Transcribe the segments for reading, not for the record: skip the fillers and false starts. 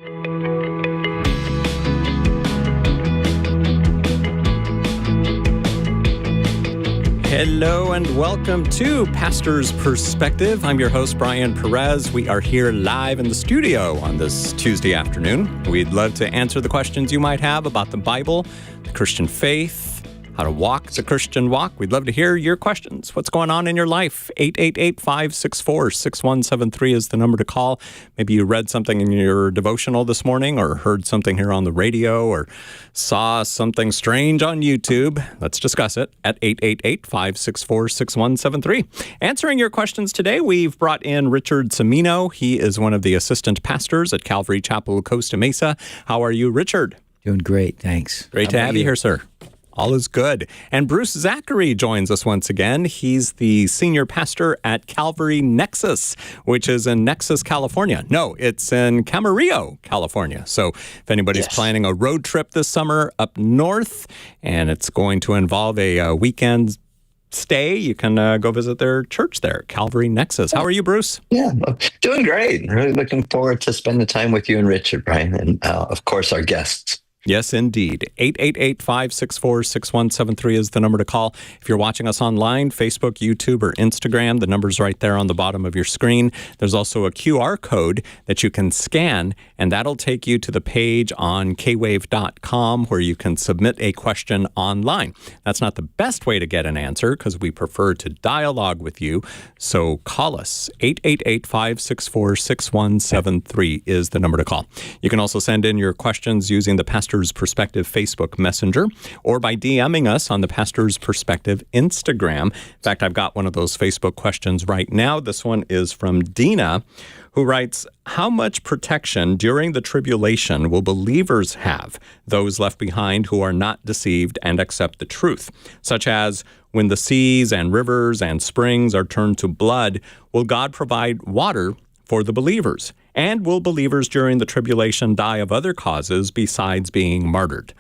Hello and welcome to Pastor's Perspective. I'm your host, Brian Perez. We are here live in the studio on this Tuesday afternoon. We'd love to answer the questions you might have about the Bible, the Christian faith, how to walk the Christian walk. We'd love to hear your questions. What's going on in your life? 888-564-6173 is the number to call. Maybe you read something in your devotional this morning or heard something here on the radio or saw something strange on YouTube. Let's discuss it at 888-564-6173. Answering your questions today, we've brought in Richard Cimino. He is one of the assistant pastors at Calvary Chapel, Costa Mesa. How are you, Richard? Doing great, thanks. Great to have you here, sir. All is good. And Bruce Zachary joins us once again. He's the senior pastor at Calvary Nexus, which is in Nexus, California. No, it's in Camarillo, California. So if anybody's planning a road trip this summer up north, and it's going to involve a weekend stay, you can go visit their church there, Calvary Nexus. How are you, Bruce? Yeah, doing great. Really looking forward to spending time with you and Richard, Brian, and of course our guests. Yes, indeed. 888-564-6173 is the number to call. If you're watching us online, Facebook, YouTube, or Instagram, the number's right there on the bottom of your screen. There's also a QR code that you can scan, and that'll take you to the page on kwave.com where you can submit a question online. That's not the best way to get an answer because we prefer to dialogue with you. So call us. 888-564-6173 is the number to call. You can also send in your questions using the Pastor's Perspective Facebook Messenger or by DMing us on the Pastor's Perspective Instagram. In fact, I've got one of those Facebook questions right now. This one is from Dina, who writes, how much protection during the tribulation will believers have, those left behind who are not deceived and accept the truth, such as when the seas and rivers and springs are turned to blood, will God provide water for the believers? And will believers during the tribulation die of other causes besides being martyred?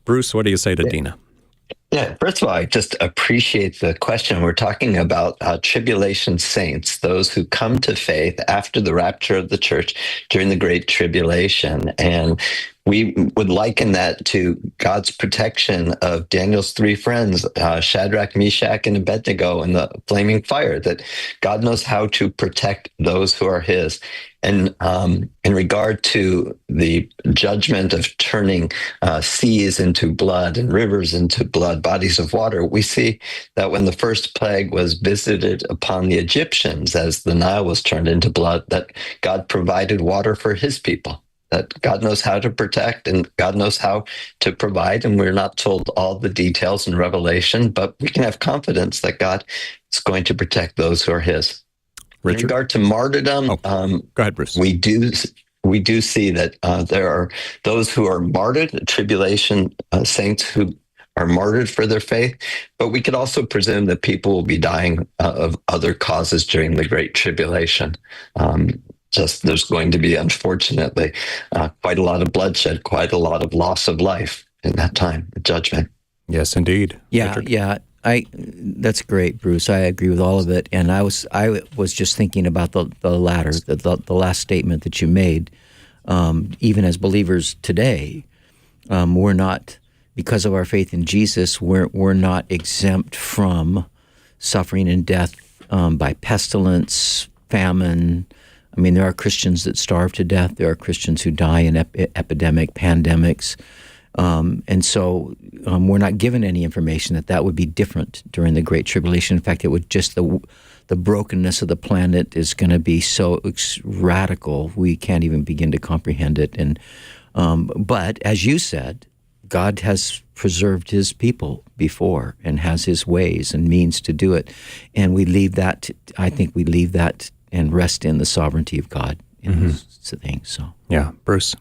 Bruce, what do you say to Dina? Yeah, first of all, I just appreciate the question. We're talking about tribulation saints, those who come to faith after the rapture of the church during the Great Tribulation. And we would liken that to God's protection of Daniel's three friends, Shadrach, Meshach, and Abednego in the flaming fire, that God knows how to protect those who are his. And in regard to the judgment of turning seas into blood and rivers into blood, bodies of water, we see that when the first plague was visited upon the Egyptians, as the Nile was turned into blood, that God provided water for his people. That God knows how to protect and God knows how to provide. And we're not told all the details in Revelation, but we can have confidence that God is going to protect those who are his. Richard? In regard to martyrdom, go ahead, Bruce. We do see that there are those who are martyred, tribulation saints who are martyred for their faith, but we could also presume that people will be dying of other causes during the Great Tribulation. There's going to be, unfortunately, quite a lot of bloodshed, quite a lot of loss of life in that time, the judgment. Yes, indeed. Yeah, Richard? yeah. That's great, Bruce. I agree with all of it. And I was just thinking about the latter, the last statement that you made. Even as believers today, we're not, because of our faith in Jesus, we're not exempt from suffering and death by pestilence, famine. I mean, there are Christians that starve to death. There are Christians who die in pandemics. And so we're not given any information that would be different during the Great Tribulation. In fact, it would just the brokenness of the planet is going to be so radical we can't even begin to comprehend it. And but as you said, God has preserved his people before and has his ways and means to do it. And we leave that, I think we leave that and rest in the sovereignty of God in this thing. So yeah, Bruce.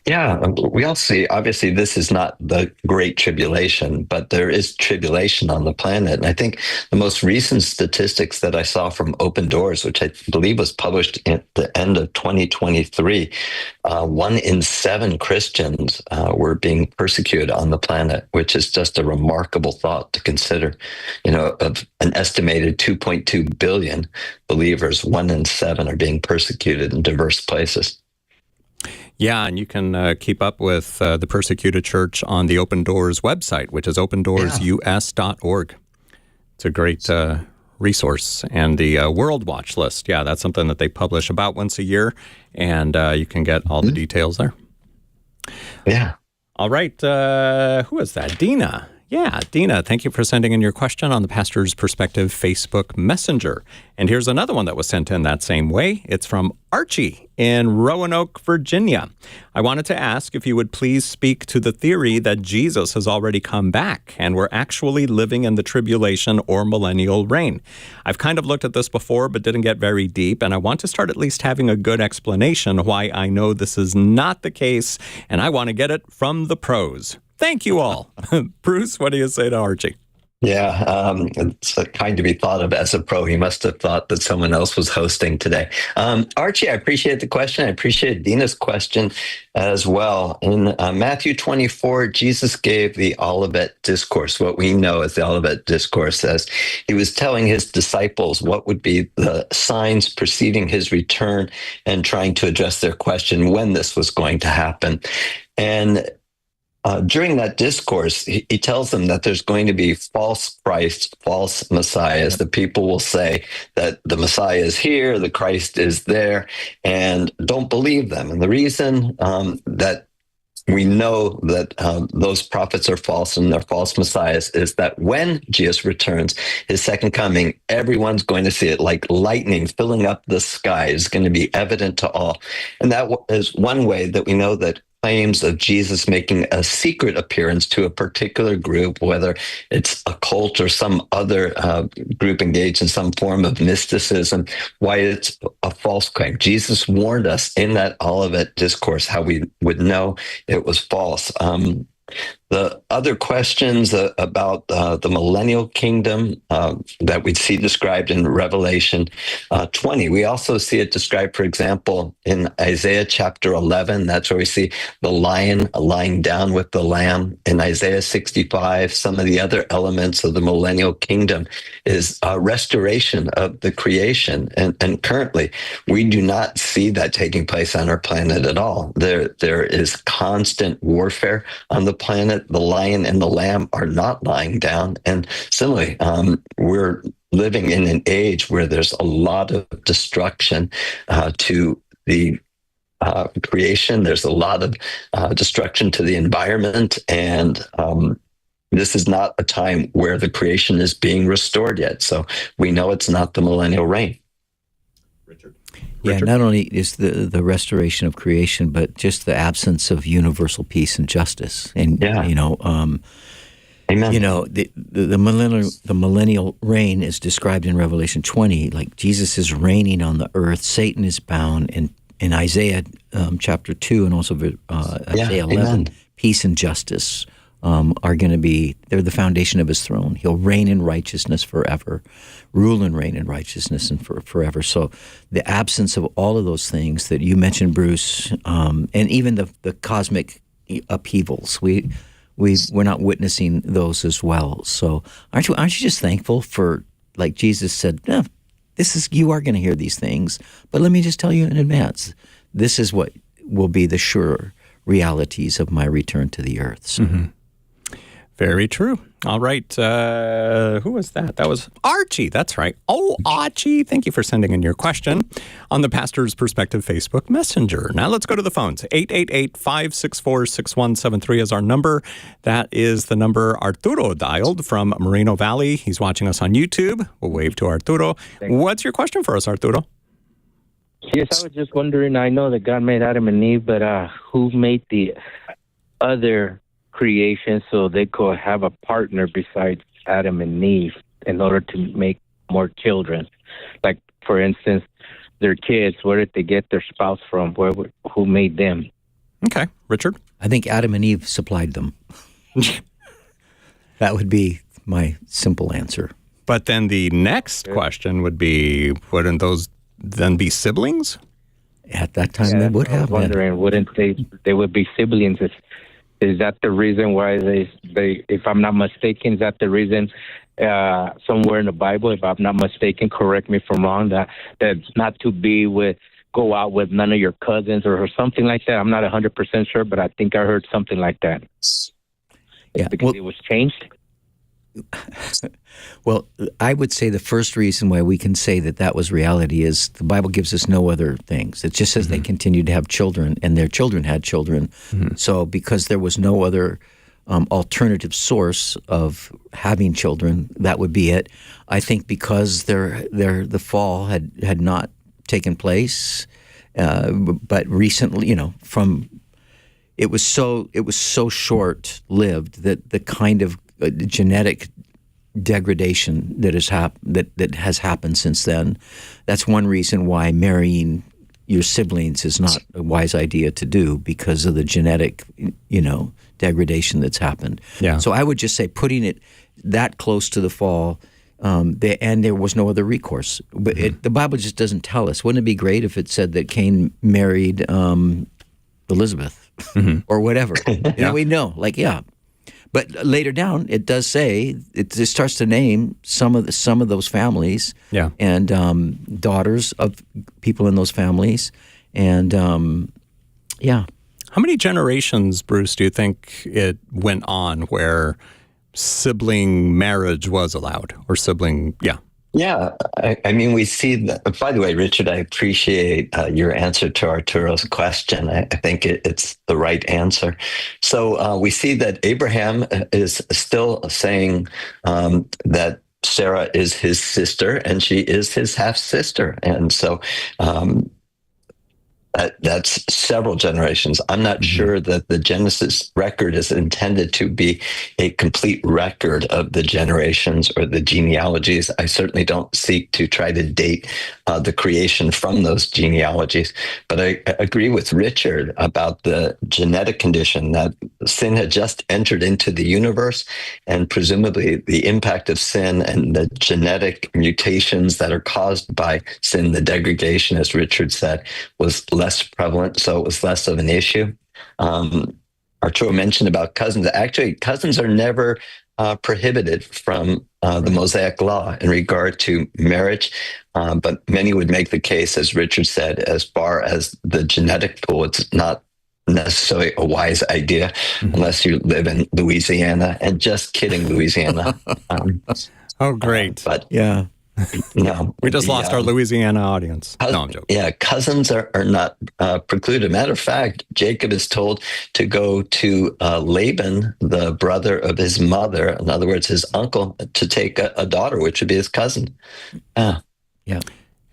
Yeah, we all see, obviously, this is not the Great Tribulation, but there is tribulation on the planet. And I think the most recent statistics that I saw from Open Doors, which I believe was published at the end of 2023, 1 in 7 Christians were being persecuted on the planet, which is just a remarkable thought to consider. You know, of an estimated 2.2 billion believers, 1 in 7 are being persecuted in diverse places. Yeah, and you can keep up with the persecuted church on the Open Doors website, which is opendoorsUS.org. It's a great resource. And the World Watch list, yeah, that's something that they publish about once a year, and you can get all the details there. Yeah. All right. Who is that? Dina. Yeah, Dina, thank you for sending in your question on the Pastor's Perspective Facebook Messenger. And here's another one that was sent in that same way. It's from Archie in Roanoke, Virginia. I wanted to ask if you would please speak to the theory that Jesus has already come back and we're actually living in the tribulation or millennial reign. I've kind of looked at this before but didn't get very deep, and I want to start at least having a good explanation why I know this is not the case, and I want to get it from the pros. Thank you all. Bruce, what do you say to Archie? Yeah, it's kind to be thought of as a pro. He must have thought that someone else was hosting today. Archie, I appreciate the question. I appreciate Dina's question as well. In Matthew 24, Jesus gave the Olivet Discourse, what we know as the Olivet Discourse, as he was telling his disciples what would be the signs preceding his return and trying to address their question when this was going to happen. And during that discourse, he tells them that there's going to be false Christ, false messiahs. The people will say that the Messiah is here, the Christ is there, and don't believe them. And the reason that we know that those prophets are false and they're false messiahs is that when Jesus returns, his second coming, everyone's going to see it like lightning filling up the sky. It's going to be evident to all. And that is one way that we know that claims of Jesus making a secret appearance to a particular group, whether it's a cult or some other group engaged in some form of mysticism, why it's a false claim. Jesus warned us in that Olivet Discourse how we would know it was false. The other questions about the millennial kingdom that we see described in Revelation 20, we also see it described, for example, in Isaiah chapter 11. That's where we see the lion lying down with the lamb. In Isaiah 65, some of the other elements of the millennial kingdom is restoration of the creation. And currently, we do not see that taking place on our planet at all. There is constant warfare on the planet. The lion and the lamb are not lying down. And similarly, we're living in an age where there's a lot of destruction to the creation. There's a lot of destruction to the environment. And this is not a time where the creation is being restored yet. So we know it's not the millennial reign. Richard? Yeah, not only is the restoration of creation, but just the absence of universal peace and justice. And Amen. The millennial reign is described in Revelation 20, like Jesus is reigning on the earth, Satan is bound. And in Isaiah chapter 2 and also Isaiah 11, amen. Peace and justice are going to be, they're the foundation of his throne. He'll reign in righteousness forever, rule and reign in righteousness and forever. So the absence of all of those things that you mentioned, Bruce, and even the cosmic upheavals, we're not witnessing those as well. So aren't you just thankful for, like Jesus said, no, you are going to hear these things, but let me just tell you in advance, this is what will be the sure realities of my return to the earth. So. Mm-hmm. Very true. All right. Who was that? That was Archie. That's right. Oh, Archie. Thank you for sending in your question on the Pastor's Perspective Facebook Messenger. Now let's go to the phones. 888-564-6173 is our number. That is the number Arturo dialed from Moreno Valley. He's watching us on YouTube. We'll wave to Arturo. What's your question for us, Arturo? Yes, I was just wondering, I know that God made Adam and Eve, but who made the other creation so they could have a partner besides Adam and Eve in order to make more children? Like, for instance, their kids, where did they get their spouse from? Who made them? Okay. Richard? I think Adam and Eve supplied them. That would be my simple answer. But then the next question would be, wouldn't those then be siblings? At that time, they would have been. I was wondering, wouldn't they would be siblings? Is that the reason why they, if I'm not mistaken, is that the reason somewhere in the Bible, if I'm not mistaken, correct me if I'm wrong, that not to be with go out with none of your cousins or something like that. I'm not 100% sure, but I think I heard something like that. Yeah, because it was changed. Well, I would say the first reason why we can say that that was reality is the Bible gives us no other things. It just says they continued to have children, and their children had children. So because there was no other alternative source of having children, that would be it. I think because the fall had not taken place, but recently, it was so short-lived that the kind of genetic degradation that has happened since then. That's one reason why marrying your siblings is not a wise idea to do, because of the genetic, degradation that's happened. Yeah. So I would just say putting it that close to the fall, and there was no other recourse. But the Bible just doesn't tell us. Wouldn't it be great if it said that Cain married Elizabeth or whatever? We know, But later down, it does say it starts to name some of those families, and daughters of people in those families, and How many generations, Bruce, do you think it went on where sibling marriage was allowed, or sibling? Yeah, I mean, we see that. By the way, Richard, I appreciate your answer to Arturo's question. I think it's the right answer. So we see that Abraham is still saying that Sarah is his sister and she is his half-sister. And so that's several generations. I'm not sure that the Genesis record is intended to be a complete record of the generations or the genealogies. I certainly don't seek to try to date the creation from those genealogies. But I agree with Richard about the genetic condition that sin had just entered into the universe, and presumably the impact of sin and the genetic mutations that are caused by sin, the degradation, as Richard said, was less prevalent, so it was less of an issue. Arturo mentioned about cousins. Actually, cousins are never prohibited from the Mosaic law in regard to marriage, but many would make the case, as Richard said, as far as the genetic pool, it's not necessarily a wise idea unless you live in Louisiana. And just kidding, Louisiana. Oh, great. But yeah. No, we just lost our Louisiana audience. No, I'm joking. Yeah, cousins are not precluded. Matter of fact, Jacob is told to go to Laban, the brother of his mother, in other words, his uncle, to take a daughter, which would be his cousin. Yeah.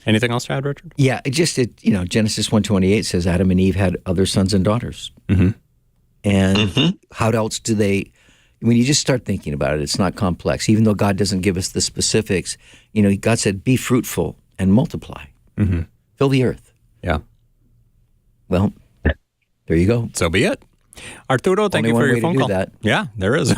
Anything else to add, Richard? Yeah, Genesis 1:28 says Adam and Eve had other sons and daughters. And how else do they? When you just start thinking about it, it's not complex. Even though God doesn't give us the specifics, God said, "Be fruitful and multiply, fill the earth." Yeah. Well, there you go. So be it. Arturo, thank you for your phone call. That. Yeah, there is.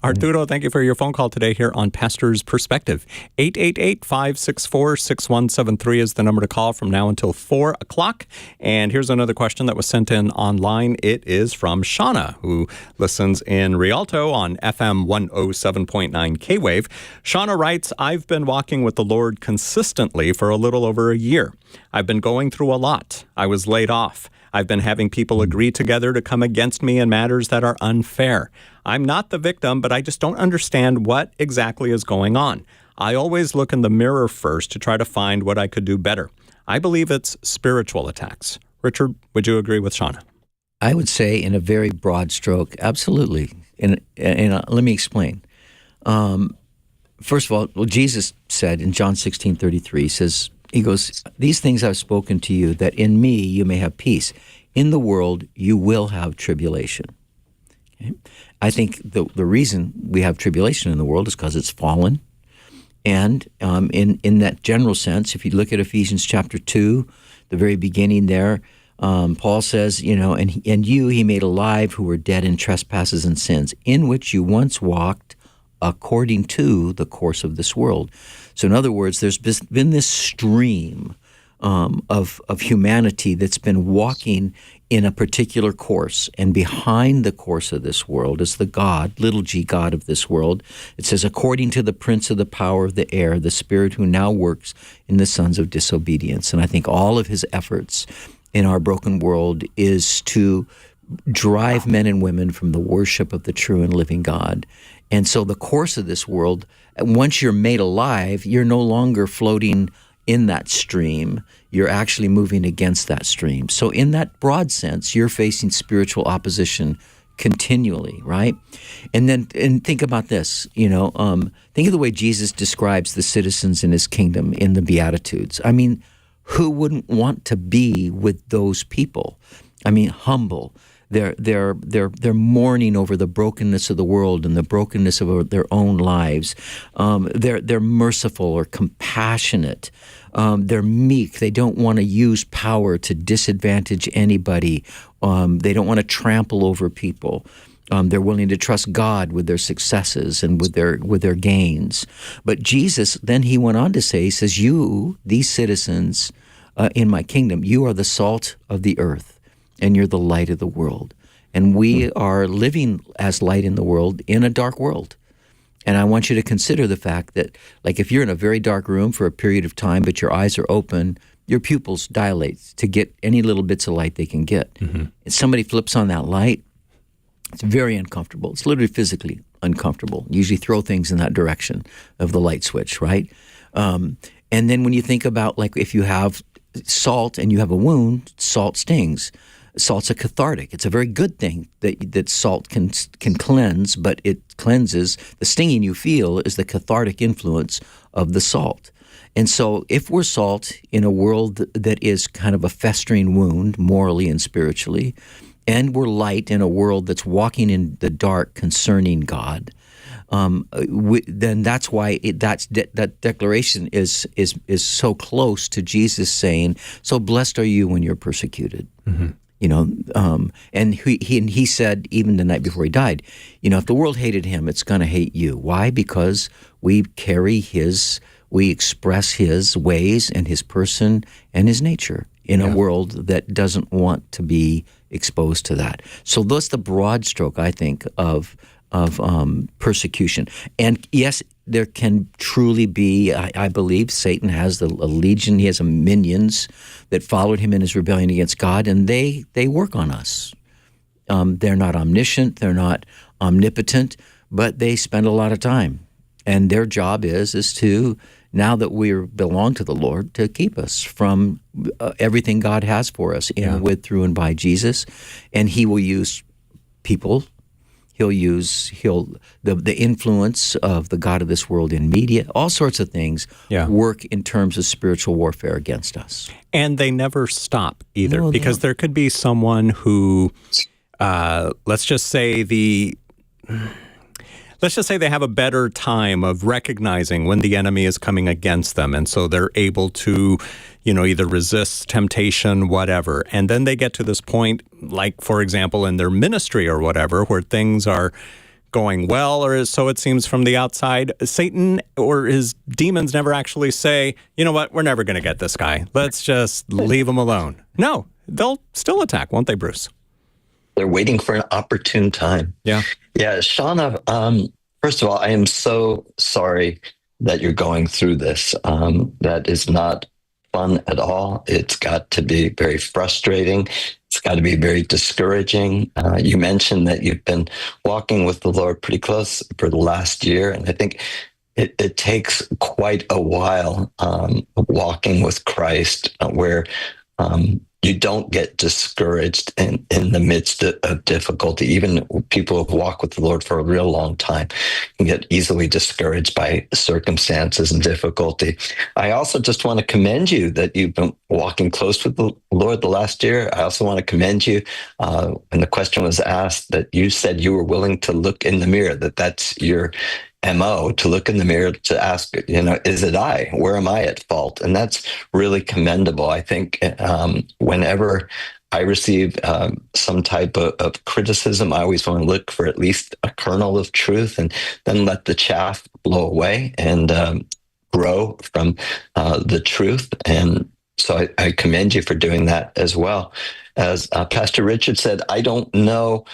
Arturo, thank you for your phone call today here on Pastor's Perspective. 888-564-6173 is the number to call from now until 4 o'clock. And here's another question that was sent in online. It is from Shauna, who listens in Rialto on FM 107.9 K-Wave. Shauna writes, I've been walking with the Lord consistently for a little over a year. I've been going through a lot. I was laid off. I've been having people agree together to come against me in matters that are unfair. I'm not the victim, but I just don't understand what exactly is going on. I always look in the mirror first to try to find what I could do better. I believe it's spiritual attacks. Richard, would you agree with Shauna? I would say in a very broad stroke, absolutely. And let me explain. First of all, Jesus said in John 16:33, he goes, these things I've spoken to you, that in me you may have peace. In the world you will have tribulation. Okay? I think the reason we have tribulation in the world is because it's fallen. And in that general sense, if you look at Ephesians chapter 2, the very beginning there, Paul says, and you he made alive who were dead in trespasses and sins, in which you once walked according to the course of this world. So in other words, there's been this stream of humanity that's been walking in a particular course, and behind the course of this world is the God, little g God of this world. It says, according to the prince of the power of the air, the spirit who now works in the sons of disobedience. And I think all of his efforts in our broken world is to drive men and women from the worship of the true and living God. And so the course of this world, once you're made alive, you're no longer floating in that stream. You're actually moving against that stream. So in that broad sense, you're facing spiritual opposition continually, right? And think about this, think of the way Jesus describes the citizens in his kingdom in the Beatitudes. I mean, who wouldn't want to be with those people? I mean, humble. They're mourning over the brokenness of the world and the brokenness of their own lives. They're merciful or compassionate. They're meek. They don't want to use power to disadvantage anybody. They don't want to trample over people. They're willing to trust God with their successes and with their gains. But Jesus, then he went on to say, he says, you, these citizens in my kingdom, you are the salt of the earth, and you're the light of the world. And we are living as light in the world in a dark world. And I want you to consider the fact that, like, if you're in a very dark room for a period of time, but your eyes are open, your pupils dilate to get any little bits of light they can get. Mm-hmm. If somebody flips on that light, it's very uncomfortable. It's literally physically uncomfortable. You usually throw things in that direction of the light switch, right? And then when you think about, like, if you have salt and you have a wound, salt stings. Salt's a cathartic. It's a very good thing that salt can cleanse, but it cleanses. The stinging you feel is the cathartic influence of the salt. And so if we're salt in a world that is kind of a festering wound, morally and spiritually, and we're light in a world that's walking in the dark concerning God, then that's why that declaration is so close to Jesus saying, so blessed are you when you're persecuted. Mm-hmm. And he said, even the night before he died, if the world hated him, it's going to hate you. Why? Because we express his ways and his person and his nature in a world that doesn't want to be exposed to that. So that's the broad stroke, I think, of persecution. And yes, there can truly be, I believe, Satan has a legion, he has minions that followed him in his rebellion against God, and they work on us. They're not omniscient, they're not omnipotent, but they spend a lot of time. And their job is to, now that we belong to the Lord, to keep us from everything God has for us in, with, through, and by Jesus. And he will use people. He'll use the influence of the God of this world in media, all sorts of things work in terms of spiritual warfare against us. And they never stop either, because there could be someone who, let's just say they have a better time of recognizing when the enemy is coming against them, and so they're able to, either resist temptation, whatever. And then they get to this point, like, for example, in their ministry or whatever, where things are going well, or so it seems from the outside. Satan or his demons never actually say, you know what, we're never going to get this guy. Let's just leave him alone. No, they'll still attack, won't they, Bruce? They're waiting for an opportune time. Yeah. Yeah, Shauna, first of all, I am so sorry that you're going through this. That is not fun at all. It's got to be very frustrating. It's got to be very discouraging. You mentioned that you've been walking with the Lord pretty close for the last year, and I think it takes quite a while walking with Christ where you don't get discouraged in the midst of difficulty. Even people who've walked with the Lord for a real long time can get easily discouraged by circumstances and difficulty. I also just want to commend you that you've been walking close with the Lord the last year. I also want to commend you when the question was asked that you said you were willing to look in the mirror, that's your MO, to look in the mirror, to ask, is it I? Where am I at fault? And that's really commendable. I think whenever I receive some type of criticism, I always want to look for at least a kernel of truth and then let the chaff blow away and grow from the truth. And So I commend you for doing that as well. As Pastor Richard said, I don't know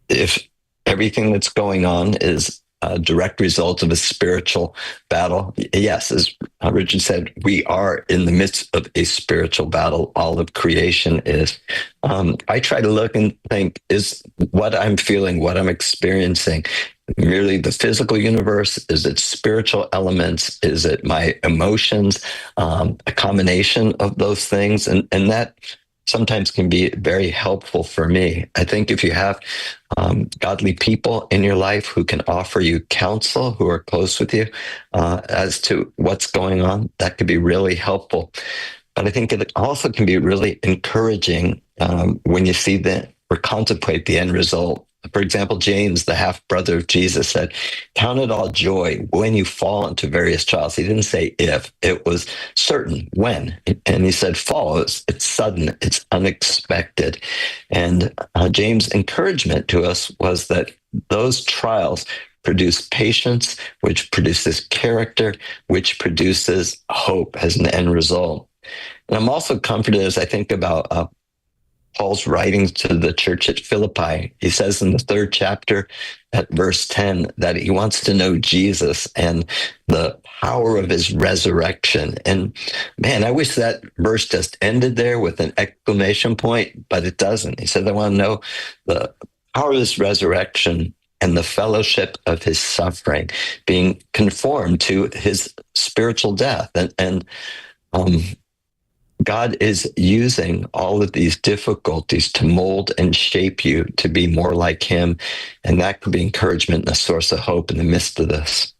if everything that's going on is a direct result of a spiritual battle. Yes, as Richard said, we are in the midst of a spiritual battle. All of creation is. I try to look and think, is what I'm feeling, what I'm experiencing, merely the physical universe? Is it spiritual elements? Is it my emotions? A combination of those things. And that sometimes can be very helpful for me. I think if you have godly people in your life who can offer you counsel, who are close with you as to what's going on, that could be really helpful. But I think it also can be really encouraging when you see or contemplate the end result. For example, James, the half-brother of Jesus, said, "Count it all joy when you fall into various trials." He didn't say if, it was certain when. And he said fall, it's sudden, it's unexpected. And James' encouragement to us was that those trials produce patience, which produces character, which produces hope as an end result. And I'm also comforted as I think about Paul's writings to the church at Philippi. He says in the 3rd chapter at verse 10 that he wants to know Jesus and the power of his resurrection. And man, I wish that verse just ended there with an exclamation point, but it doesn't. He said, I want to know the power of his resurrection and the fellowship of his suffering, being conformed to his spiritual death. And God is using all of these difficulties to mold and shape you to be more like him. And that could be encouragement and a source of hope in the midst of this.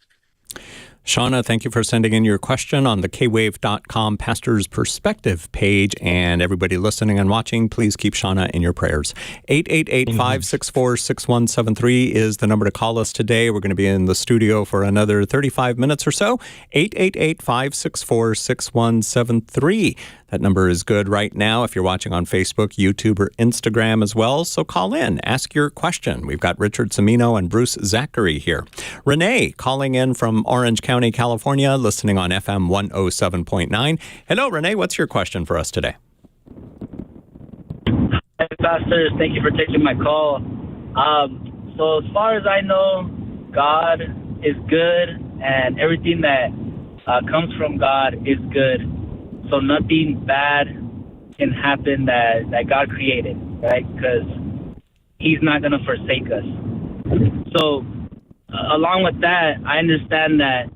Shauna, thank you for sending in your question on the kwave.com Pastor's Perspective page. And everybody listening and watching, please keep Shauna in your prayers. 888-564-6173 is the number to call us today. We're going to be in the studio for another 35 minutes or so. 888-564-6173. That number is good right now if you're watching on Facebook, YouTube, or Instagram as well. So call in, ask your question. We've got Richard Cimino and Bruce Zachary here. Renee calling in from Orange County, California, listening on FM 107.9. Hello, Renee. What's your question for us today? Hey, pastors. Thank you for taking my call. So as far as I know, God is good, and everything that comes from God is good. So nothing bad can happen that God created, right? Because he's not going to forsake us. So along with that, I understand that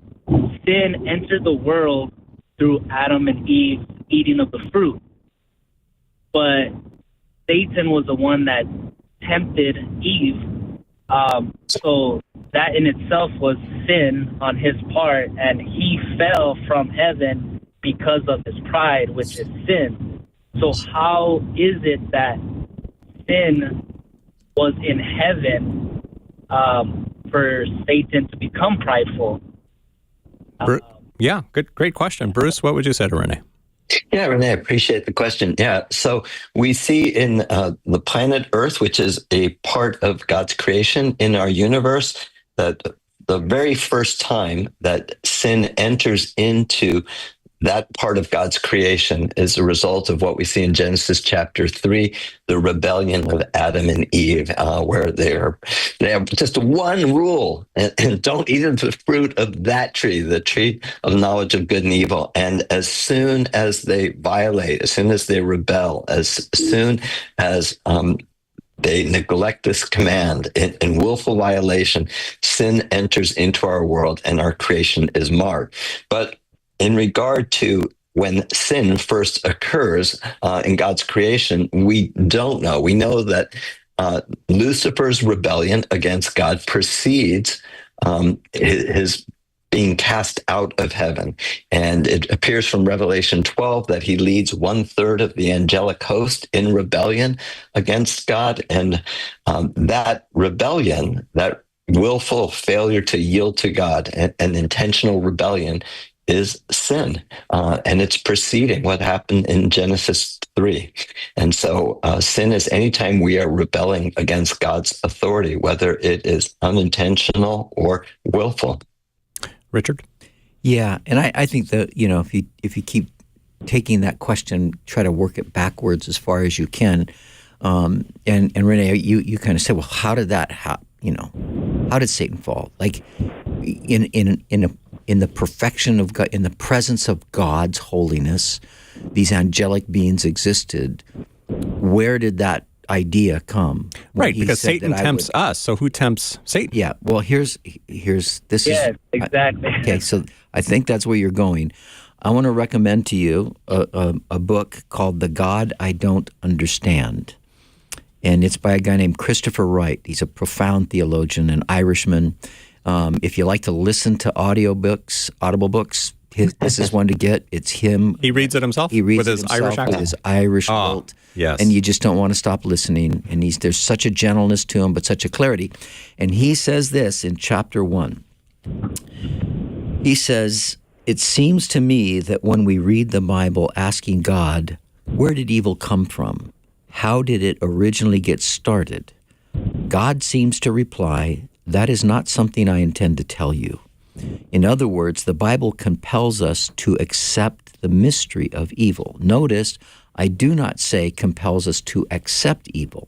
sin entered the world through Adam and Eve eating of the fruit. But Satan was the one that tempted Eve. So that in itself was sin on his part, and he fell from heaven because of his pride, which is sin. So how is it that sin was in heaven for Satan to become prideful? Yeah, great question. Bruce, what would you say to Renee? Yeah, Renee, I appreciate the question. Yeah, so we see in the planet Earth, which is a part of God's creation in our universe, that the very first time that sin enters into that part of God's creation is a result of what we see in Genesis chapter 3, the rebellion of Adam and Eve, where they have just one rule, and don't eat of the fruit of that tree, the tree of knowledge of good and evil. And as soon as they violate, as soon as they rebel, as soon as they neglect this command in willful violation, sin enters into our world and our creation is marred. But in regard to when sin first occurs in God's creation, we don't know. We know that Lucifer's rebellion against God precedes his being cast out of heaven. And it appears from Revelation 12 that he leads 1/3 of the angelic host in rebellion against God. And that rebellion, that willful failure to yield to God, an intentional rebellion, is sin, and it's preceding what happened in Genesis 3. And so sin is anytime we are rebelling against God's authority, whether it is unintentional or willful. Richard? Yeah, and I think that, if you keep taking that question, try to work it backwards as far as you can. And Renee, you kind of said, well, how did that happen? How did Satan fall? Like in the perfection of God, in the presence of God's holiness, these angelic beings existed. Where did that idea come? Right, because Satan tempts us. So who tempts Satan? Yeah. Well, here's this. Yes, exactly. Okay, so I think that's where you're going. I want to recommend to you a book called The God I Don't Understand. And it's by a guy named Christopher Wright. He's a profound theologian, an Irishman. If you like to listen to audible books, this is one to get. It's him. He reads it himself? He reads with it his himself Irish accent? with his Irish lilt. Yes. And you just don't want to stop listening. And there's such a gentleness to him, but such a clarity. And he says this in chapter 1. He says, "It seems to me that when we read the Bible asking God, where did evil come from? How did it originally get started? God seems to reply, that is not something I intend to tell you. In other words, the Bible compels us to accept the mystery of evil. Notice, I do not say compels us to accept evil.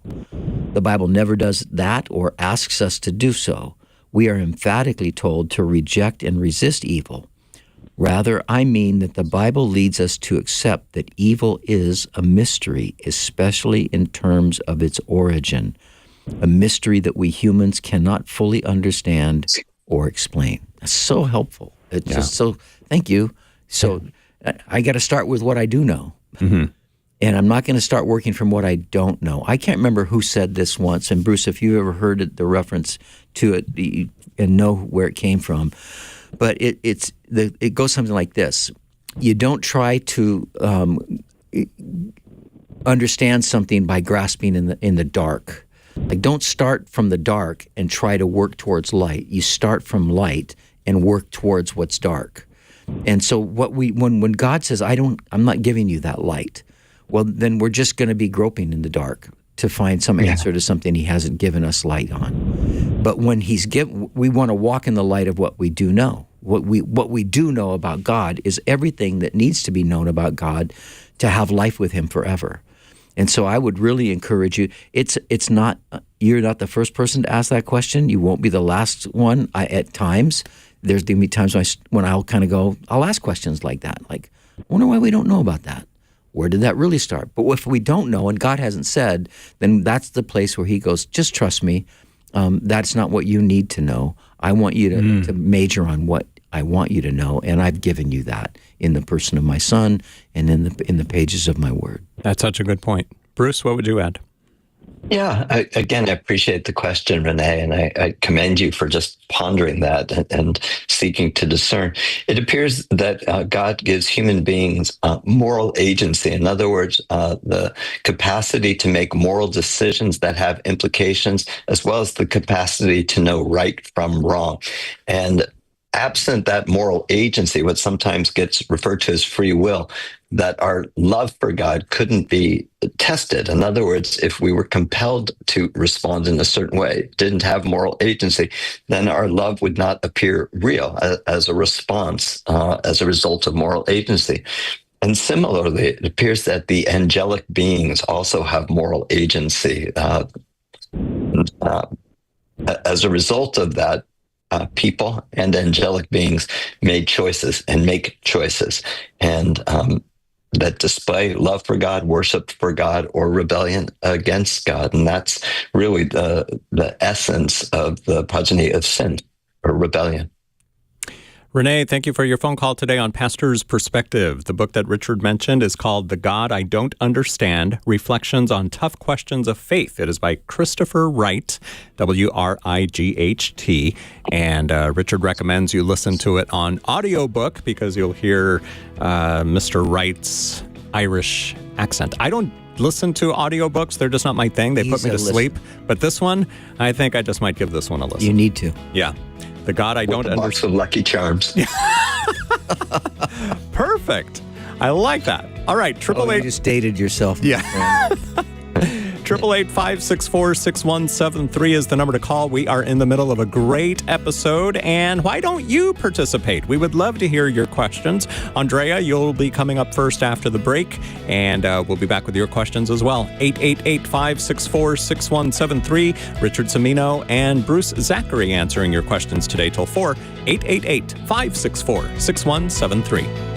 The Bible never does that or asks us to do so. We are emphatically told to reject and resist evil. Rather, I mean that the Bible leads us to accept that evil is a mystery, especially in terms of its origin, a mystery that we humans cannot fully understand or explain." That's so helpful. It's just so, thank you. So I got to start with what I do know. Mm-hmm. And I'm not going to start working from what I don't know. I can't remember who said this once. And Bruce, if you ever heard the reference to it and know where it came from, but it goes something like this. You don't try to understand something by grasping in the dark. Like, don't start from the dark and try to work towards light. You start from light and work towards what's dark. And so when God says, I'm not giving you that light, well, then we're just going to be groping in the dark to find some answer to something he hasn't given us light on. But when we want to walk in the light of what we do know. What we do know about God is everything that needs to be known about God to have life with him forever. And so I would really encourage you. You're not the first person to ask that question. You won't be the last one. At times, there's going to be times when I'll kind of go, I'll ask questions like that. Like, I wonder why we don't know about that. Where did that really start? But if we don't know and God hasn't said, then that's the place where he goes, just trust me. That's not what you need to know. I want you to major on what I want you to know, and I've given you that in the person of my Son and in the pages of my Word. That's such a good point. Bruce, what would you add? Yeah, I appreciate the question, Renee, and I commend you for just pondering that and seeking to discern. It appears that God gives human beings moral agency. In other words, the capacity to make moral decisions that have implications, as well as the capacity to know right from wrong. And absent that moral agency, what sometimes gets referred to as free will, that our love for God couldn't be tested. In other words, if we were compelled to respond in a certain way, didn't have moral agency, then our love would not appear real as a response, as a result of moral agency. And similarly, it appears that the angelic beings also have moral agency. As a result of that, people and angelic beings made choices and make choices, and that display love for God, worship for God, or rebellion against God. And that's really the essence of the progeny of sin, or rebellion. Renee, thank you for your phone call today on Pastor's Perspective. The book that Richard mentioned is called The God I Don't Understand, Reflections on Tough Questions of Faith. It is by Christopher Wright, W-R-I-G-H-T. And Richard recommends you listen to it on audiobook because you'll hear Mr. Wright's Irish accent. I don't listen to audiobooks. They're just not my thing. They put me to sleep. But this one, I think I just might give this one a listen. You need to. Yeah. The God I don't understand. Box of Lucky Charms. Perfect. I like that. All right, Tribulation. You just dated yourself. Yeah. 888-564-6173 is the number to call. We are in the middle of a great episode, and why don't you participate? We would love to hear your questions. Andrea, you'll be coming up first after the break, and we'll be back with your questions as well. 888-564-6173. Richard Cimino and Bruce Zachary answering your questions today till 4. 888-564-6173.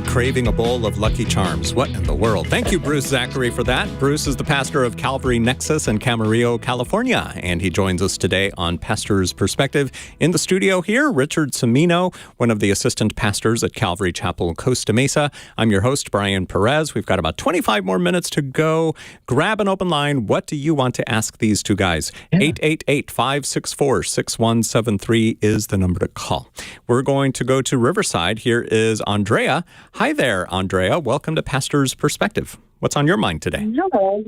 Craving a bowl of Lucky Charms. What in the world? Thank you, Bruce Zachary, for that. Bruce is the pastor of Calvary Nexus in Camarillo, California, and he joins us today on Pastor's Perspective. In the studio here, Richard Cimino, one of the assistant pastors at Calvary Chapel, Costa Mesa. I'm your host, Brian Perez. We've got about 25 more minutes to go. Grab an open line. What do you want to ask these two guys? 888-564-6173 is the number to call. We're going to go to Riverside. Here is Andrea. Hi there, Andrea. Welcome to Pastor's Perspective. What's on your mind today? Hello.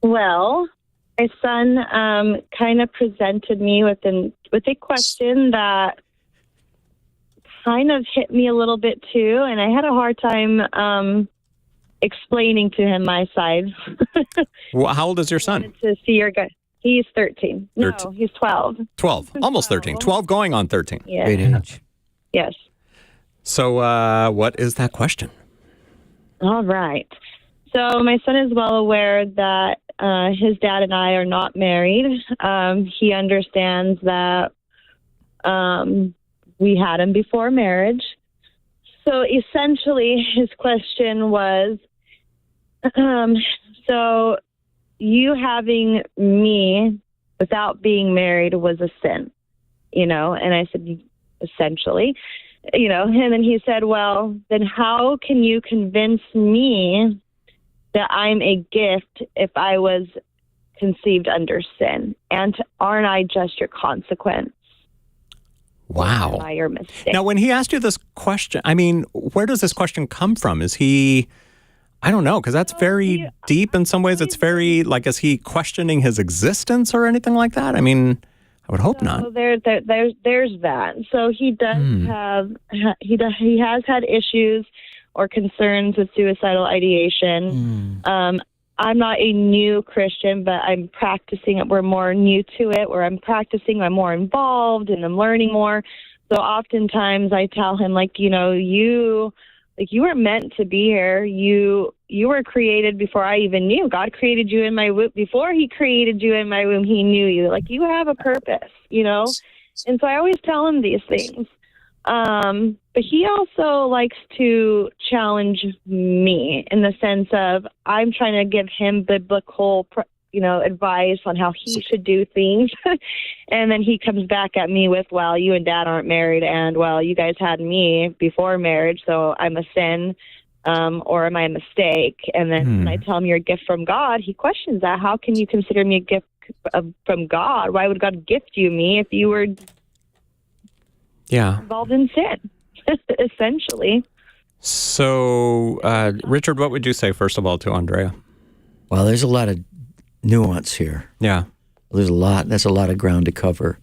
Well, my son kind of presented me with a question that kind of hit me a little bit too, and I had a hard time explaining to him my side. Well, how old is your son? To see your guy. He's 13. No, he's 12. 12. Almost 13. 12 going on 13. Yeah. Great age. Yes. So what is that question? All right. So my son is well aware that his dad and I are not married. He understands that we had him before marriage. So essentially his question was, so you having me without being married was a sin, and I said, essentially. And then he said, well, then how can you convince me that I'm a gift if I was conceived under sin? And aren't I just your consequence? Wow. Am I your mistake? Now, when he asked you this question, where does this question come from? Is he, I don't know, because that's very deep in some ways. It's very, is he questioning his existence or anything like that? I would hope not. There's that. So he does have he has had issues or concerns with suicidal ideation. I'm not a new Christian, but I'm practicing it. We're more new to it. Where I'm practicing, I'm more involved and I'm learning more. So oftentimes I tell him, like, you were meant to be here. You were created before I even knew. God created you in my womb. Before he created you in my womb, he knew you. Like, you have a purpose, And so I always tell him these things. But he also likes to challenge me in the sense of I'm trying to give him biblical, advice on how he should do things. And then he comes back at me with, well, you and Dad aren't married, and, well, you guys had me before marriage, so I'm a sin, or am I a mistake? And then when I tell him you're a gift from God, he questions that. How can you consider me a gift from God? Why would God gift you me if you were involved in sin, essentially? So, Richard, what would you say, first of all, to Andrea? Well, there's a lot of nuance here. Yeah. That's a lot of ground to cover.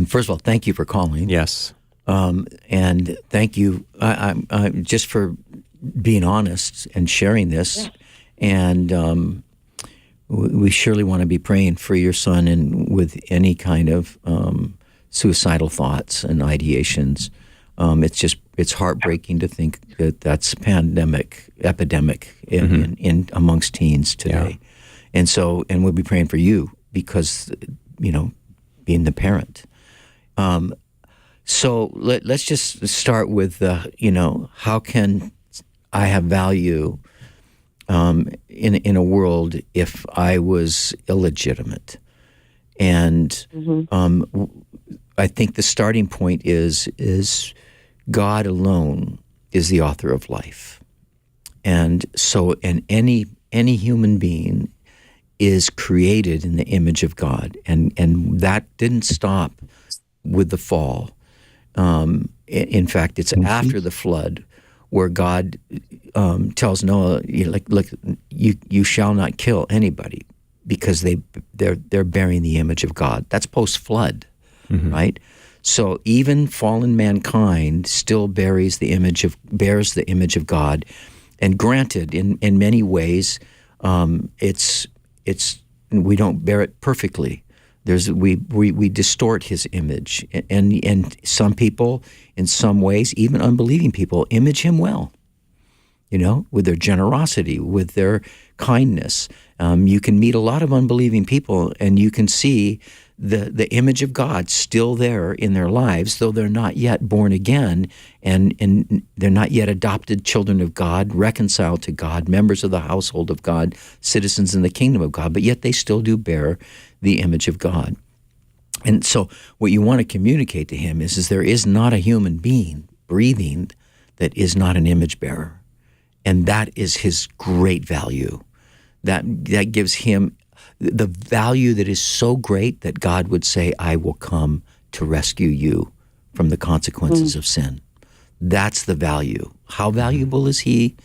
First of all, thank you for calling. Yes. And thank you I just for being honest and sharing this. Yeah. And we surely want to be praying for your son and with any kind of suicidal thoughts and ideations. It's heartbreaking to think that that's epidemic in amongst teens today. Yeah. And we'll be praying for you because, being the parent. So let's just start with, how can I have value in a world if I was illegitimate? And I think the starting point is God alone is the author of life. And so any human being is created in the image of God. And that didn't stop with the fall. In fact, it's after the flood where God tells Noah, look, you shall not kill anybody because they're bearing the image of God. That's post-flood, right? So even fallen mankind still bears the image of God. And granted, in many ways, we don't bear it perfectly. We distort his image, and some people, in some ways, even unbelieving people, image him well. With their generosity, with their kindness. You can meet a lot of unbelieving people, and you can see the image of God still there in their lives, though they're not yet born again, and they're not yet adopted children of God, reconciled to God, members of the household of God, citizens in the kingdom of God, but yet they still do bear the image of God. And so what you want to communicate to him is there is not a human being breathing that is not an image bearer. And that is his great value. That gives him the value that is so great that God would say, I will come to rescue you from the consequences of sin. That's the value. How valuable is he?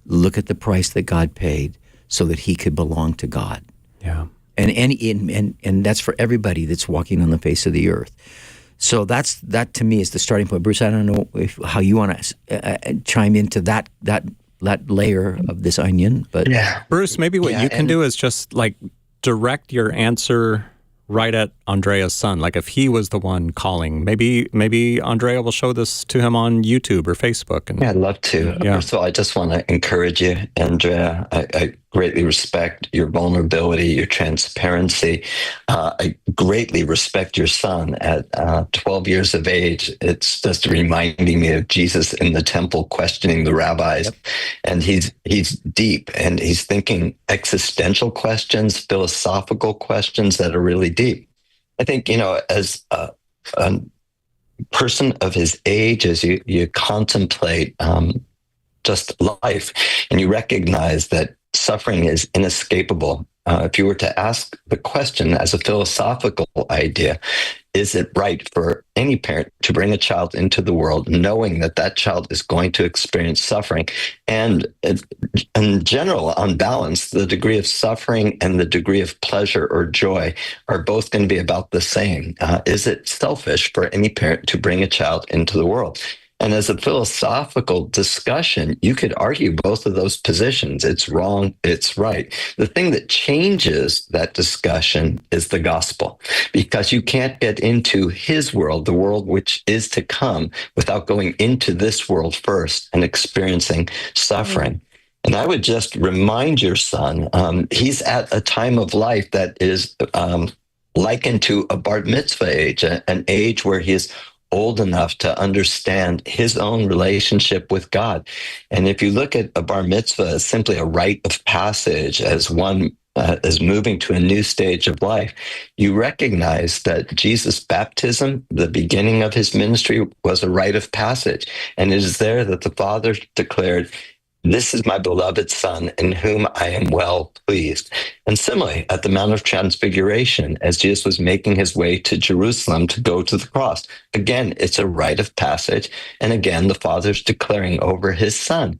Look at the price that God paid so that he could belong to God. Yeah. And that's for everybody that's walking on the face of the earth. So that to me is the starting point. Bruce, I don't know how you want to chime into that layer of this onion, but Bruce, maybe what you can do is just direct your answer right at Andrea's son. Like if he was the one calling, maybe Andrea will show this to him on YouTube or Facebook. And I'd love to. First of all, I just want to encourage you, Andrea. I greatly respect your vulnerability, your transparency. I greatly respect your son at 12 years of age. It's just reminding me of Jesus in the temple questioning the rabbis. Yep. And he's deep, and he's thinking existential questions, philosophical questions that are really deep. I think, as a person of his age, as you contemplate just life, and you recognize that suffering is inescapable. If you were to ask the question as a philosophical idea, is it right for any parent to bring a child into the world knowing that that child is going to experience suffering? And in general, on balance, the degree of suffering and the degree of pleasure or joy are both going to be about the same. Is it selfish for any parent to bring a child into the world? And as a philosophical discussion, you could argue both of those positions. It's wrong, it's right. The thing that changes that discussion is the gospel, because you can't get into his world, the world which is to come, without going into this world first and experiencing suffering. And I would just remind your son, he's at a time of life that is likened to a bar mitzvah age, an age where he is old enough to understand his own relationship with God. And if you look at a bar mitzvah as simply a rite of passage, as one is moving to a new stage of life, you recognize that Jesus' baptism, the beginning of his ministry, was a rite of passage. And it is there that the Father declared, "This is my beloved Son, in whom I am well pleased." And similarly, at the Mount of Transfiguration, as Jesus was making his way to Jerusalem to go to the cross, again, it's a rite of passage. And again, the Father's declaring over his Son,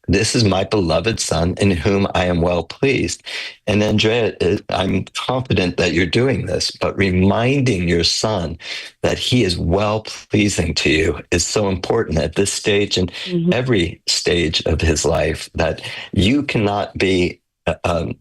"This is my beloved Son, in whom I am well pleased." And Andrea, I'm confident that you're doing this, but reminding your son that he is well pleasing to you is so important at this stage and every stage of his life, that you cannot be a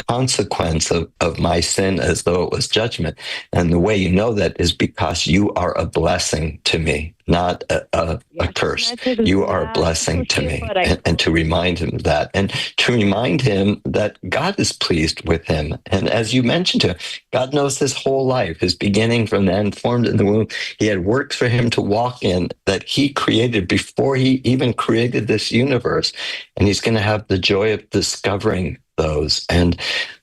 consequence of my sin as though it was judgment. And the way you know that is because you are a blessing to me, not a curse. You are a blessing to me. And to remind him of that, and to remind him that God is pleased with him. And as you mentioned to him, God knows his whole life, his beginning from the end, formed in the womb. He had works for him to walk in that he created before he even created this universe. And he's going to have the joy of discovering those, and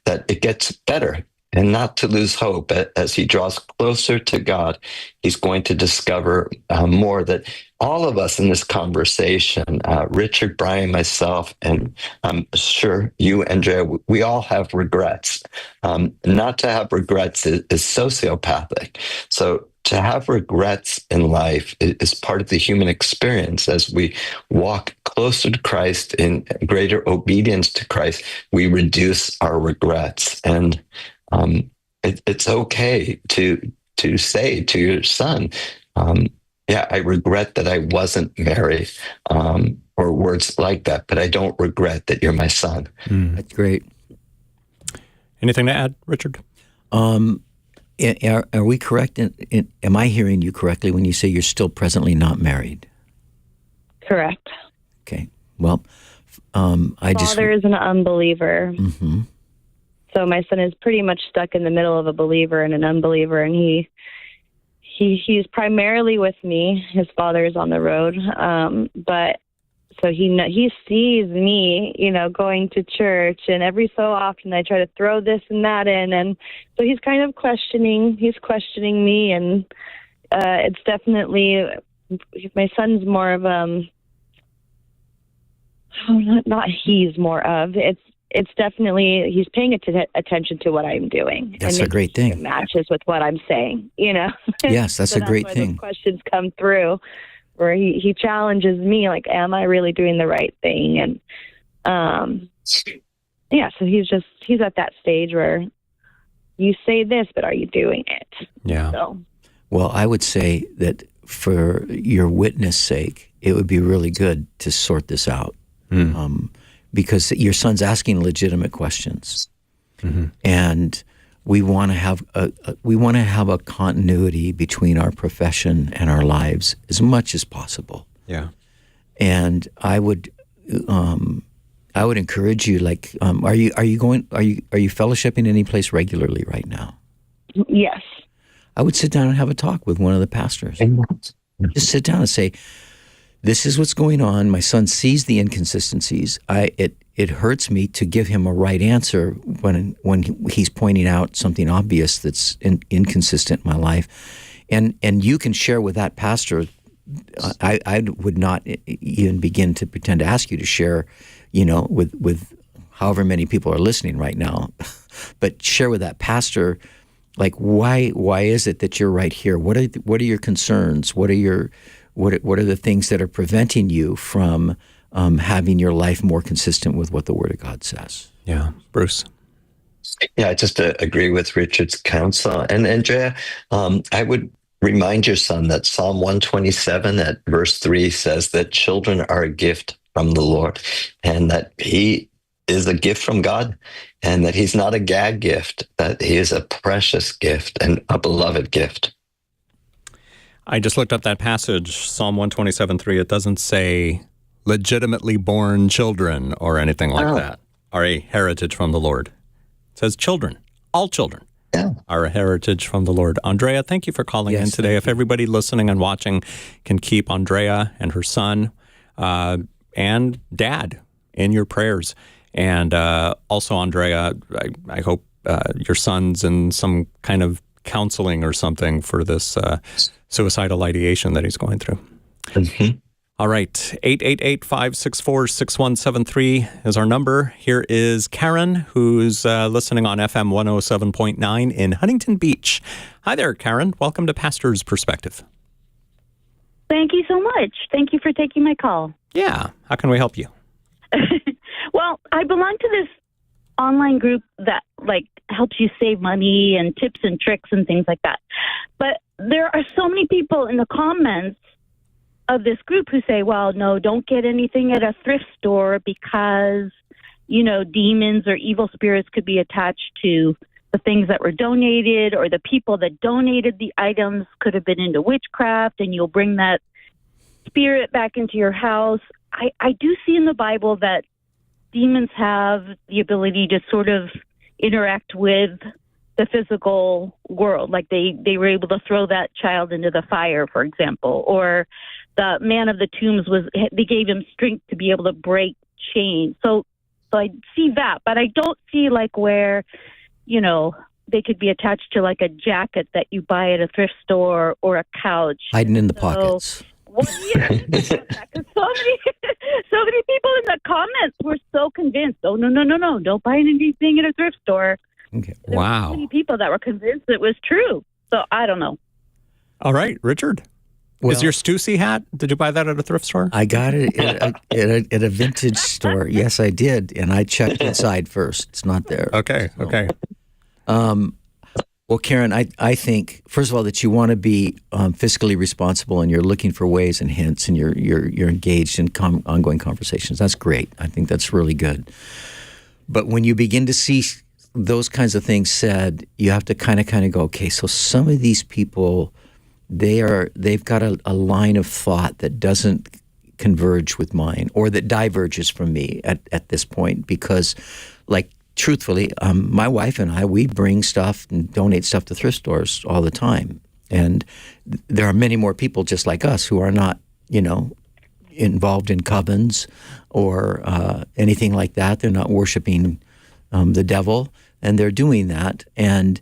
that it gets better, and not to lose hope. As he draws closer to God, he's going to discover more, that all of us in this conversation, Richard, Brian, myself, and I'm sure you, Andrea, we all have regrets. Not to have regrets is sociopathic. So to have regrets in life is part of the human experience. As we walk closer to Christ in greater obedience to Christ, we reduce our regrets. And it's okay to say to your son, yeah, I regret that I wasn't married, or words like that, but I don't regret that you're my son. That's great. Anything to add, Richard? Are we correct? Am I hearing you correctly when you say you're still presently not married? Correct. Okay. Well, Father is an unbeliever. Mm-hmm. So my son is pretty much stuck in the middle of a believer and an unbeliever, and he's primarily with me. His father is on the road, but so he sees me, going to church, and every so often I try to throw this and that in, and so he's kind of questioning. He's questioning me, and it's definitely, my son's more of not he's more of it's definitely, he's paying attention to what I'm doing. That's and a great thing. It matches with what I'm saying, Yes, that's so a great why thing. Those questions come through where he challenges me, like, am I really doing the right thing? And so he's at that stage where you say this, but are you doing it? Yeah. So. Well, I would say that for your witness' sake, it would be really good to sort this out. Because your son's asking legitimate questions, and we want to have a continuity between our profession and our lives as much as possible. Yeah, and I would encourage you. Like, are you fellowshipping any place regularly right now? Yes. I would sit down and have a talk with one of the pastors. Just sit down and say, this is what's going on. My son sees the inconsistencies. It hurts me to give him a right answer when he's pointing out something obvious that's inconsistent in my life. And you can share with that pastor. I would not even begin to pretend to ask you to share, with however many people are listening right now, but share with that pastor, like, why is it that you're right here? What are your concerns? What are the things that are preventing you from having your life more consistent with what the Word of God says? Yeah. Bruce? Yeah, I just agree with Richard's counsel. And Andrea, I would remind your son that Psalm 127 at verse 3 says that children are a gift from the Lord, and that he is a gift from God, and that he's not a gag gift, that he is a precious gift and a beloved gift. I just looked up that passage, Psalm 127:3. It doesn't say legitimately born children or anything like that are a heritage from the Lord. It says children, all children. Yeah. Are a heritage from the Lord. Andrea, thank you for calling in today. If everybody listening and watching can keep Andrea and her son and dad in your prayers. And also, Andrea, I hope your son's in some kind of counseling or something for this suicidal ideation that he's going through. Mm-hmm. All right, 888-564-6173 is our number. Here is Karen, who's listening on FM 107.9 in Huntington Beach. Hi there, Karen. Welcome to Pastor's Perspective. Thank you so much. Thank you for taking my call. Yeah. How can we help you? Well, I belong to this online group that helps you save money and tips and tricks and things like that. But there are so many people in the comments of this group who say, well, no, don't get anything at a thrift store because, demons or evil spirits could be attached to the things that were donated, or the people that donated the items could have been into witchcraft, and you'll bring that spirit back into your house. I do see in the Bible that demons have the ability to sort of interact with the physical world. Like they were able to throw that child into the fire, for example, or the man of the tombs they gave him strength to be able to break chains. So I see that, but I don't see where, they could be attached to a jacket that you buy at a thrift store or a couch. Hiding in the pockets. Well, yeah, so many people in the comments were so convinced. Oh, no, don't buy anything at a thrift store. Okay. There were so many people that were convinced it was true. So I don't know. All right, Richard. Is your Stussy hat, did you buy that at a thrift store? I got it at a vintage store. Yes, I did. And I checked inside first. It's not there. Okay. Well, Karen, I think, first of all, that you want to be fiscally responsible, and you're looking for ways and hints, and you're engaged in ongoing conversations. That's great. I think that's really good. But when you begin to see those kinds of things said, you have to kind of go, okay, so some of these people, they've got a line of thought that doesn't converge with mine, or that diverges from me at this point, because truthfully, my wife and I, we bring stuff and donate stuff to thrift stores all the time. And there are many more people just like us who are not, involved in covens or anything like that. They're not worshiping the devil, and they're doing that. And,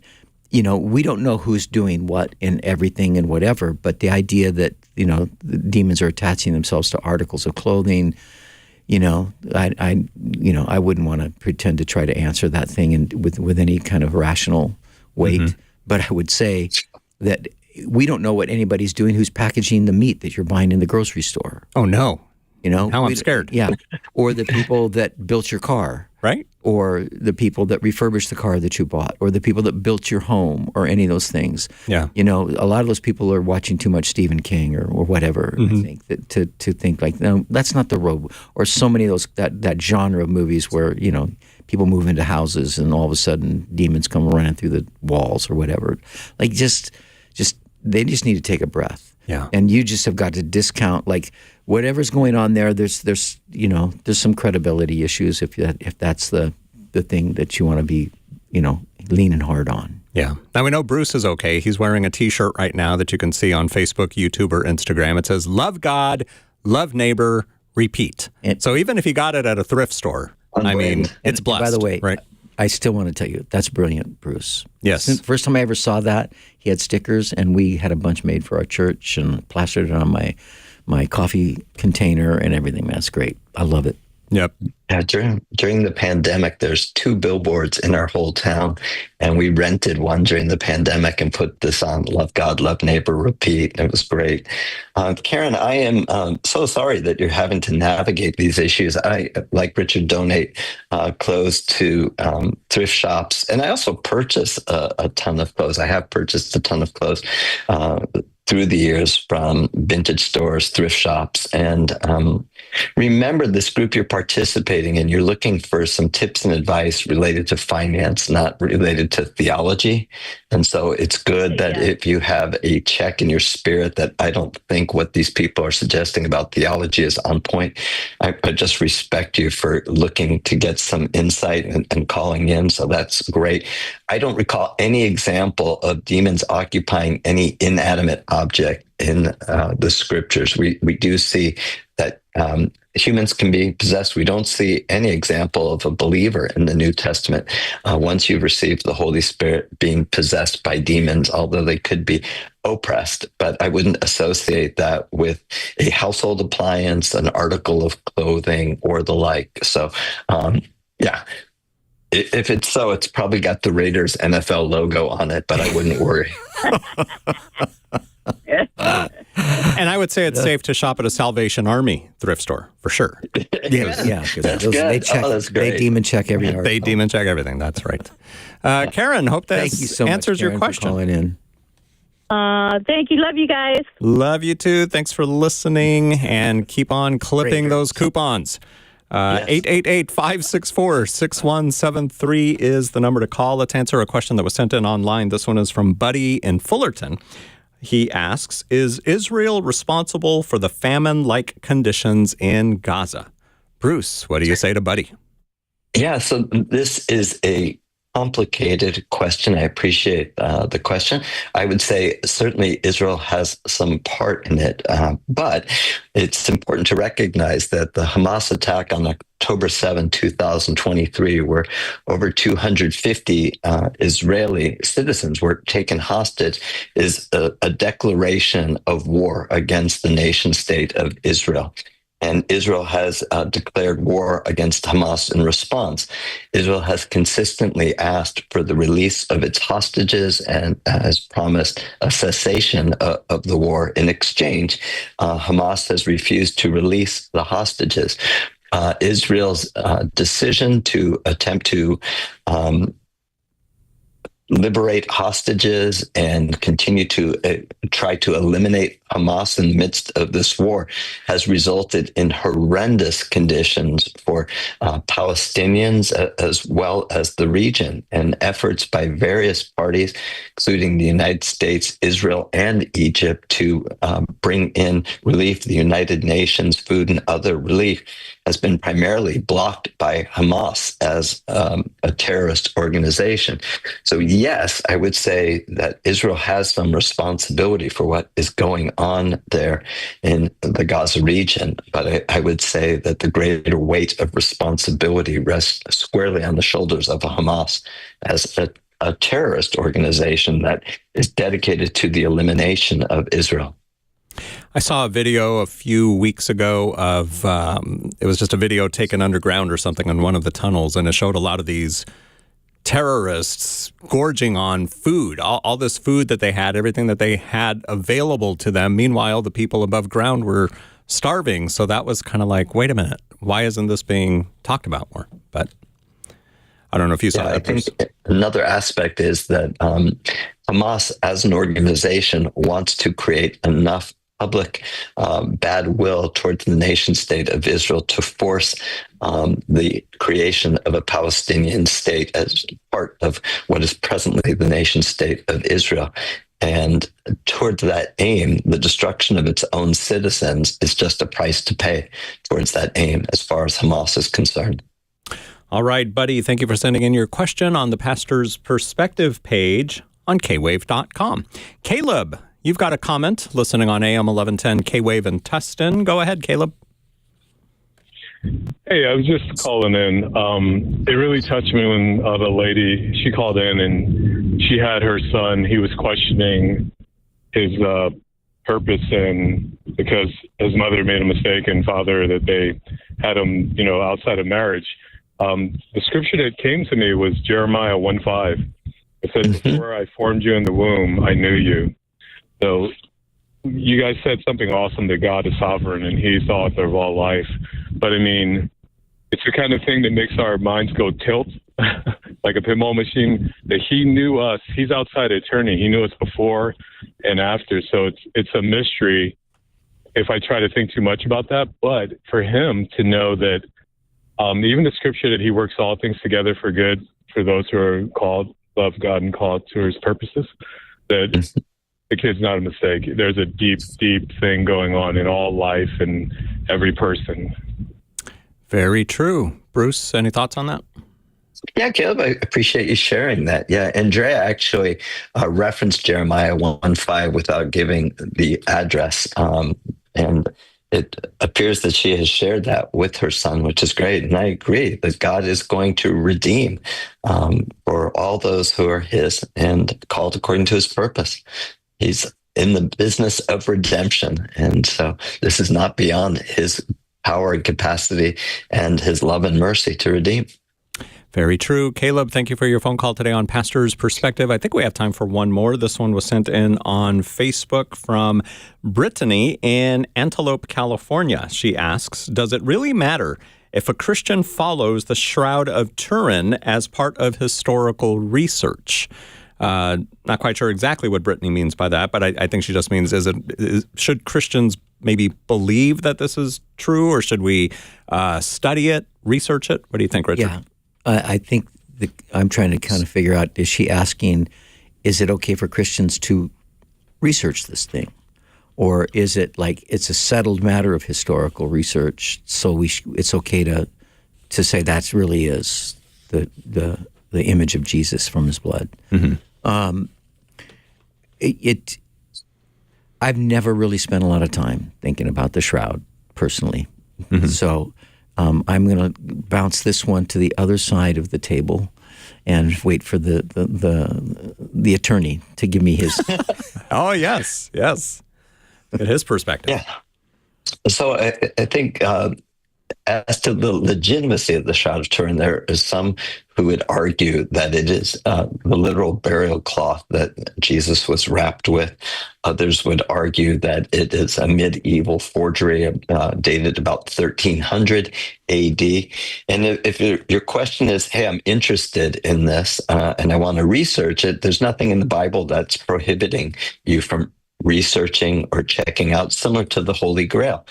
we don't know who's doing what in everything and whatever, but the idea that, the demons are attaching themselves to articles of clothing, I wouldn't want to pretend to try to answer that thing with any kind of rational weight. Mm-hmm. But I would say that we don't know what anybody's doing who's packaging the meat that you're buying in the grocery store. Oh, no. Now I'm scared. Yeah. Or the people that built your car. Right. Or the people that refurbished the car that you bought, or the people that built your home, or any of those things. Yeah. A lot of those people are watching too much Stephen King or whatever. Mm-hmm. I think that to think no, that's not the road. Or so many of those that genre of movies where people move into houses and all of a sudden demons come running through the walls or whatever. They just need to take a breath. Yeah. And you just have got to discount whatever's going on there. There's some credibility issues if that's the thing that you want to be leaning hard on. Yeah. Now we know Bruce is okay. He's wearing a T-shirt right now that you can see on Facebook, YouTube, or Instagram. It says "Love God, love neighbor, repeat." So even if he got it at a thrift store, it's blessed. By the way, right? I still want to tell you, that's brilliant, Bruce. Yes. First time I ever saw that, he had stickers, and we had a bunch made for our church and plastered it on my coffee container and everything. That's great. I love it. Yep. Yeah, during the pandemic, there's 2 billboards in our whole town, and we rented one during the pandemic and put this on: "Love God, love neighbor, repeat." It was great. Karen, I am so sorry that you're having to navigate these issues. I, like Richard, donate clothes to thrift shops, and I also purchase a ton of clothes. I have purchased a ton of clothes through the years from vintage stores, thrift shops. And remember, this group you're participating in, you're looking for some tips and advice related to finance, not related to theology. And so it's good that if you have a check in your spirit that I don't think what these people are suggesting about theology is on point, I just respect you for looking to get some insight and calling in. So that's great. I don't recall any example of demons occupying any inanimate object in the scriptures. We do see that humans can be possessed. We don't see any example of a believer in the New Testament once you've received the Holy Spirit being possessed by demons, although they could be oppressed. But I wouldn't associate that with a household appliance, an article of clothing, or the like. So, yeah. If it's so, it's probably got the Raiders NFL logo on it, but I wouldn't worry. And I would say it's safe to shop at a Salvation Army thrift store, for sure. Yeah, because they demon check every article. They demon check everything, that's right. Karen, hope that Thank you so answers much, Karen, your question. for calling in. Thank you. Love you guys. Love you too. Thanks for listening, and keep on clipping those coupons. 888-564-6173 is the number to call. Let's answer a question that was sent in online. This one is from Buddy in Fullerton. He asks, is Israel responsible for the famine-like conditions in Gaza? Bruce, what do you say to Buddy? Yeah, so this is a complicated question. I appreciate the question. I would say certainly Israel has some part in it, but it's important to recognize that the Hamas attack on October 7, 2023, where over 250 Israeli citizens were taken hostage, is a declaration of war against the nation state of Israel. And Israel has declared war against Hamas in response. Israel has consistently asked for the release of its hostages and has promised a cessation of the war. In exchange, Hamas has refused to release the hostages. Israel's decision to attempt to liberate hostages and continue to try to eliminate Hamas in the midst of this war has resulted in horrendous conditions for Palestinians as well as the region, and efforts by various parties, including the United States, Israel, and Egypt, to bring in relief. The United Nations food and other relief has been primarily blocked by Hamas as a terrorist organization. So yes, I would say that Israel has some responsibility for what is going on there in the Gaza region, but I would say that the greater weight of responsibility rests squarely on the shoulders of Hamas as a terrorist organization that is dedicated to the elimination of Israel. I saw a video a few weeks ago of, it was just a video taken underground or something in one of the tunnels, and it showed a lot of these terrorists gorging on food, all this food that they had, everything that they had available to them. Meanwhile, the people above ground were starving. So that was kind of like, wait a minute, why isn't this being talked about more? But I don't know if you saw that. I think another aspect is that Hamas as an organization wants to create enough public bad will towards the nation state of Israel to force the creation of a Palestinian state as part of what is presently the nation state of Israel. And towards that aim, the destruction of its own citizens is just a price to pay towards that aim as far as Hamas is concerned. All right, Buddy, thank you for sending in your question on the Pastor's Perspective page on kwave.com. Caleb, you've got a comment listening on AM 1110 K-Wave in Tustin. Go ahead, Caleb. Hey, I was just calling in. It really touched me when the lady, she called in and she had her son. He was questioning his purpose, and because his mother made a mistake and father that they had him, outside of marriage. The scripture that came to me was Jeremiah 1:5. It says, before I formed you in the womb, I knew you. So you guys said something awesome, that God is sovereign and he's the author of all life. But I mean, it's the kind of thing that makes our minds go tilt, like a pinball machine, that he knew us. He's outside eternity. He knew us before and after. So it's a mystery if I try to think too much about that. But for him to know that even the scripture that he works all things together for good for those who are called, love God and called to his purposes, that the kid's not a mistake. There's a deep, deep thing going on in all life and every person. Very true. Bruce, any thoughts on that? Yeah, Caleb, I appreciate you sharing that. Yeah, Andrea actually referenced Jeremiah 1:5 without giving the address. And it appears that she has shared that with her son, which is great. And I agree that God is going to redeem for all those who are his and called according to his purpose. He's in the business of redemption. And so this is not beyond his power and capacity and his love and mercy to redeem. Very true. Caleb, thank you for your phone call today on Pastor's Perspective. I think we have time for one more. This one was sent in on Facebook from Brittany in Antelope, California. She asks, does it really matter if a Christian follows the Shroud of Turin as part of historical research? Not quite sure exactly what Brittany means by that, but I think she just means, should Christians maybe believe that this is true, or should we study it, research it? What do you think, Richard? Yeah. I think I'm trying to kind of figure out, is she asking, is it okay for Christians to research this thing? Or is it like it's a settled matter of historical research, so it's okay to say that really is the image of Jesus from his blood? Mm-hmm. I've never really spent a lot of time thinking about the shroud personally. Mm-hmm. So I'm going to bounce this one to the other side of the table and wait for the attorney to give me his. Oh, yes. Get his perspective. Yeah. So I think as to the legitimacy of the Shroud of Turin, there is some who would argue that it is the literal burial cloth that Jesus was wrapped with. Others would argue that it is a medieval forgery dated about 1300 AD. And if your question is, hey, I'm interested in this and I want to research it, there's nothing in the Bible that's prohibiting you from researching or checking out, similar to the Holy Grail.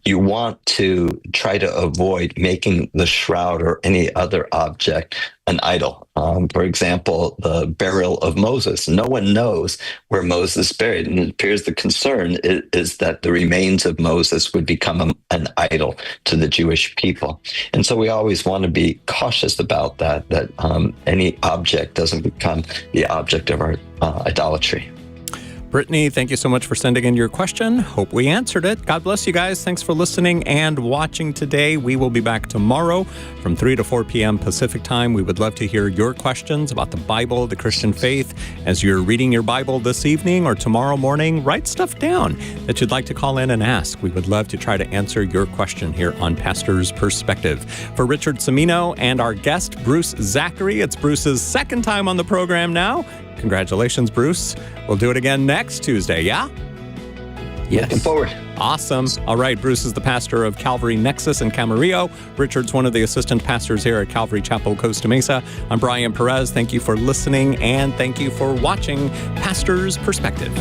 You want to try to avoid making the shroud or any other object an idol. For example, the burial of Moses. No one knows where Moses is buried, and it appears the concern is that the remains of Moses would become an idol to the Jewish people. And so we always want to be cautious about that any object doesn't become the object of our idolatry. Brittany, thank you so much for sending in your question. Hope we answered it. God bless you guys. Thanks for listening and watching today. We will be back tomorrow from 3 to 4 p.m. Pacific time. We would love to hear your questions about the Bible, the Christian faith. As you're reading your Bible this evening or tomorrow morning, write stuff down that you'd like to call in and ask. We would love to try to answer your question here on Pastor's Perspective. For Richard Cimino and our guest, Bruce Zachary, it's Bruce's second time on the program now. Congratulations, Bruce. We'll do it again next Tuesday, yeah? Yes. Looking forward. Awesome. All right, Bruce is the pastor of Calvary Nexus in Camarillo. Richard's one of the assistant pastors here at Calvary Chapel, Costa Mesa. I'm Brian Perez. Thank you for listening, and thank you for watching Pastor's Perspective.